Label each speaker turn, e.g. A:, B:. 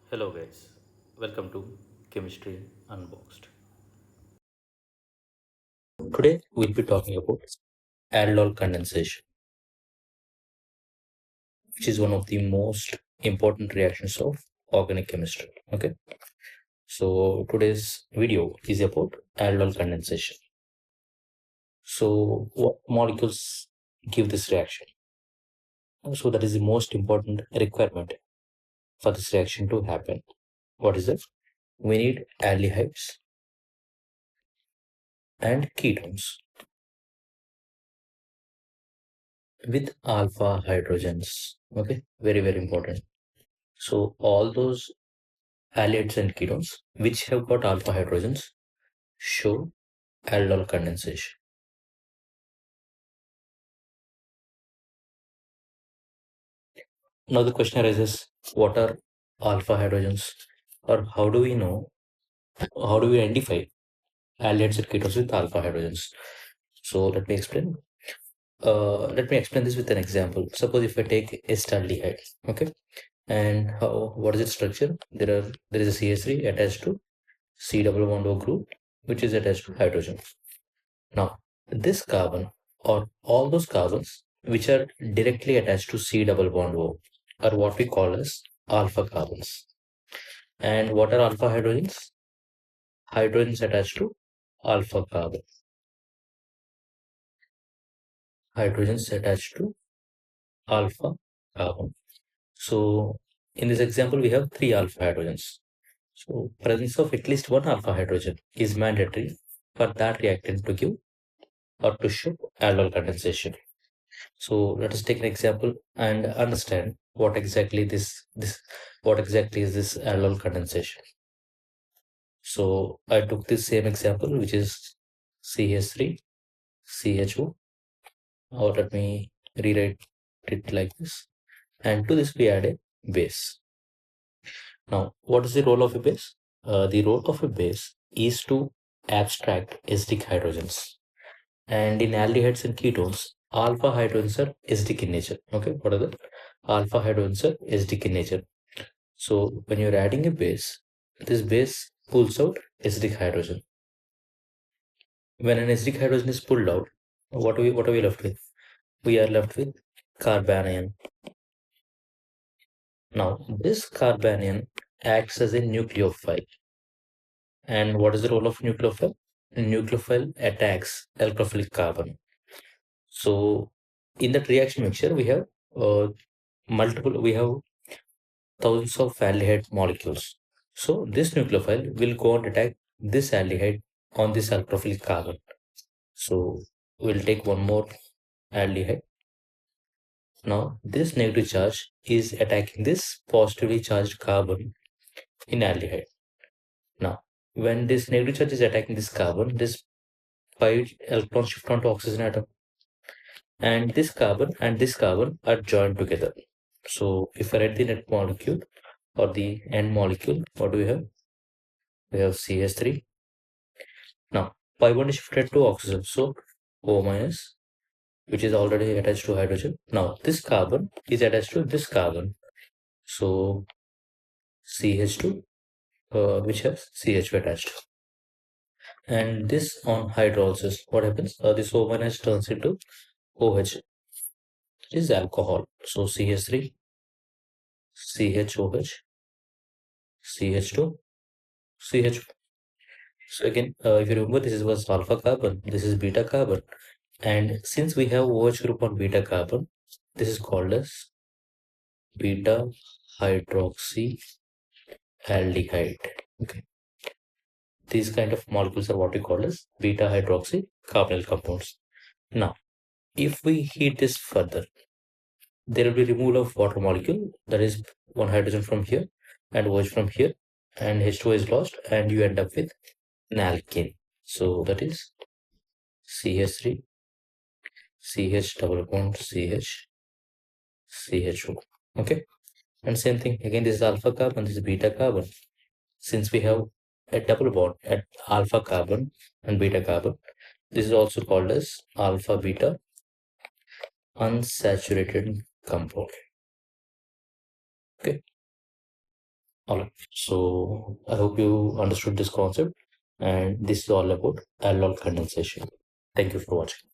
A: Hello guys, welcome to Chemistry Unboxed. Today we'll be talking about aldol condensation, which is one of the most important reactions of organic chemistry. Okay, so today's video is about aldol condensation. So what molecules give this reaction? So that is the most important requirement for this reaction to happen. What is it? We need aldehydes and ketones with alpha hydrogens. Okay, very important. So all those halides and ketones which have got alpha hydrogens show aldol condensation. Now the question arises, what are alpha hydrogens, or how do we know, how do we identify halides and ketones with alpha hydrogens? So let me explain. Let me explain this with an example. Suppose if I take acetaldehyde, okay, and what is its structure? There is a CH3 attached to C double bond O group, which is attached to hydrogen. Now, this carbon or all those carbons which are directly attached to C double bond O are what we call as alpha carbons. And what are alpha hydrogens? Hydrogens attached to alpha carbon. Hydrogens attached to alpha carbon. So in this example, we have three alpha hydrogens. So presence of at least one alpha hydrogen is mandatory for that reactant to give or to show aldol condensation. So let us take an example and understand what exactly what exactly is this aldol condensation. So I took this same example, which is CH3 CHO, or let me rewrite it like this. And to this we add a base. Now, what is the role of a base? The role of a base is to abstract acidic hydrogens. And in aldehydes and ketones, alpha hydrogens are acidic in nature. Okay, what are the alpha hydrogens are acidic in nature. So when you're adding a base, this base pulls out acidic hydrogen. When an acidic hydrogen is pulled out, what are we left with? We are left with carbanion. Now this carbanion acts as a nucleophile. And what is the role of nucleophile? Nucleophile attacks alkophilic carbon. So in that reaction mixture, we have we have thousands of aldehyde molecules. So this nucleophile will go and attack this aldehyde on this alkophilic carbon. So we'll take one more aldehyde. Now this negative charge is attacking this positively charged carbon in aldehyde. Now when this negative charge is attacking this carbon, this pi electron shift onto oxygen atom, and this carbon are joined together. So if I write the net molecule or the end molecule, what do we have? We have CH3. Now pi bond is shifted to oxygen, so O minus, which is already attached to hydrogen. Now this carbon is attached to this carbon, so CH2, which has CH2 attached. And this on hydrolysis, what happens? This O minus turns into OH, which is alcohol. So CH3, CHOH, CH2, CH. So again, if you remember, this was alpha carbon, this is beta carbon. And since we have OH group on beta carbon, this is called as beta hydroxy aldehyde. Okay. These kind of molecules are what we call as beta hydroxy carbonyl compounds. Now, if we heat this further, there will be removal of water molecule, that is one hydrogen from here and OH from here, and H2O is lost, and you end up with an alkane. So that is CH3, CH double bond CH, CHO. Okay. And same thing again, this is alpha carbon, this is beta carbon. Since we have a double bond at alpha carbon and beta carbon, this is also called as alpha beta unsaturated compound. Okay. All right. So I hope you understood this concept, and this is all about aldol condensation. Thank you for watching.